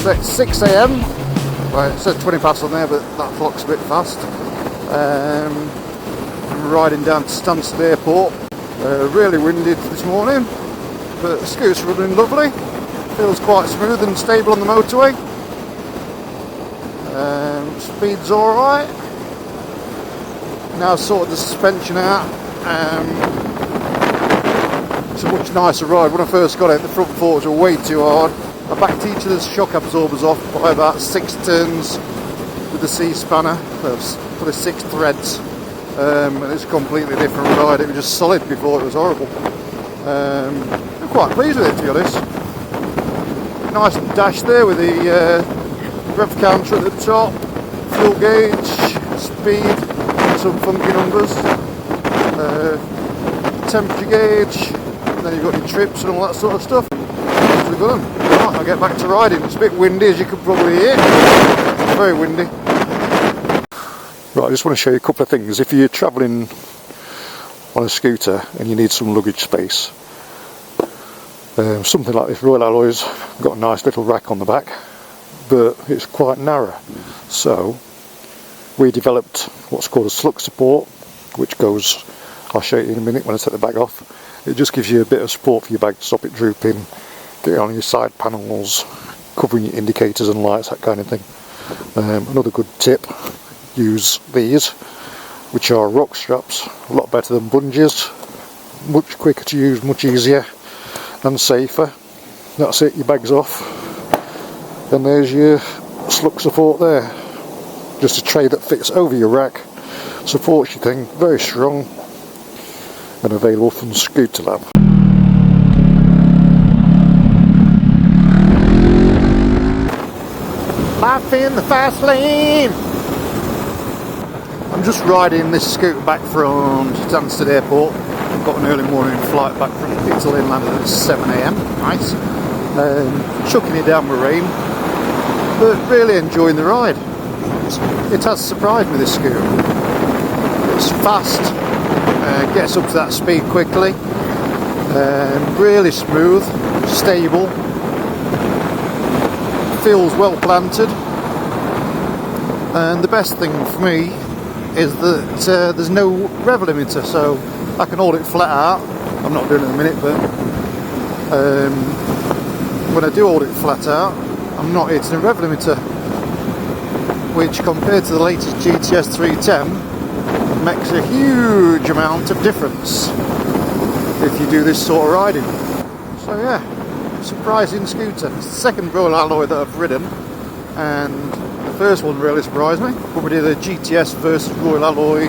So it's 6 AM. Right, it said 20 past on there, but that clock's a bit fast. I'm riding down to Stansted Airport. Really windy this morning, but the scooter's running lovely. Feels quite smooth and stable on the motorway. Speed's alright. Now I've sorted the suspension out. It's a much nicer ride. When I first got it, the front forks were way too hard. I backed each of the shock absorbers off by about 6 turns with the C-spanner, for the 6 threads. And it's a completely different ride. It was just solid before, it was horrible. I'm quite pleased with it, to be honest. Nice dash there with the rev counter at the top, fuel gauge, speed, some funky numbers, temperature gauge, and then you've got your trips and all that sort of stuff. That's a good one. Right, I'll get back to riding. It's a bit windy, as you can probably hear. It's very windy. Right, I just want to show you a couple of things. If you're travelling on a scooter and you need some luggage space, something like this Royal Alloy's got a nice little rack on the back, but it's quite narrow. So we developed what's called a SLUK support, which goes, I'll show you in a minute when I take the bag off. It just gives you a bit of support for your bag to stop it drooping, get it on your side panels, covering your indicators and lights, that kind of thing. Another good tip, use these, which are rock straps, a lot better than bungees, much quicker to use, much easier and safer. That's it, your bag's off, and there's your SLUK support there. Just a tray that fits over your rack, supports your thing, very strong, and available from ScooterLab. Life in the fast lane! I'm just riding this scooter back from Stansted Airport. I've got an early morning flight back from Italy and landed at 7 AM. Nice. Chucking it down with rain, but really enjoying the ride. It has surprised me, this scooter. It's fast, gets up to that speed quickly, really smooth, stable, feels well planted, and the best thing for me is that there's no rev limiter, so I can hold it flat out. I'm not doing it in a minute, but when I do hold it flat out, I'm not hitting a rev limiter, which compared to the latest GTS 310 makes a huge amount of difference if you do this sort of riding. So yeah, surprising scooter. It's the second Royal Alloy that I've ridden, and the first one really surprised me. When we did a GTS versus Royal Alloy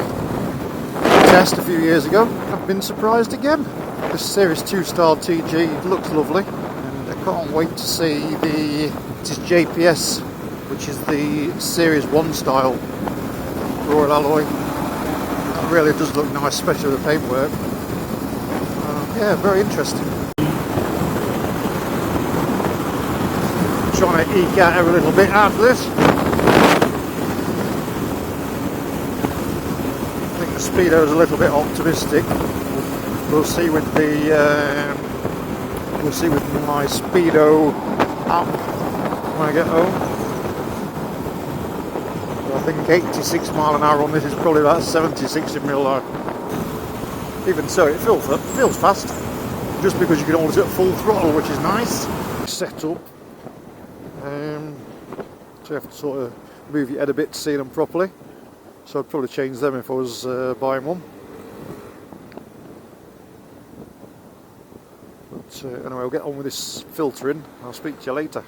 test a few years ago, I've been surprised again. This Series 2 style TG looks lovely, and I can't wait to see this JPS, which is the Series 1 style Royal Alloy. That really does look nice, especially with the paintwork. Yeah, very interesting. Trying to eke out every little bit out of this. I think the speedo is a little bit optimistic. We'll see with my speedo up when I get home. I think 86 mile an hour on this is probably about 70-60 mil an hour. Even so, it feels fast, just because you can hold it at full throttle, which is nice. Set up, so you have to sort of move your head a bit to see them properly. So I'd probably change them if I was buying one. But anyway, I'll get on with this filtering. I'll speak to you later.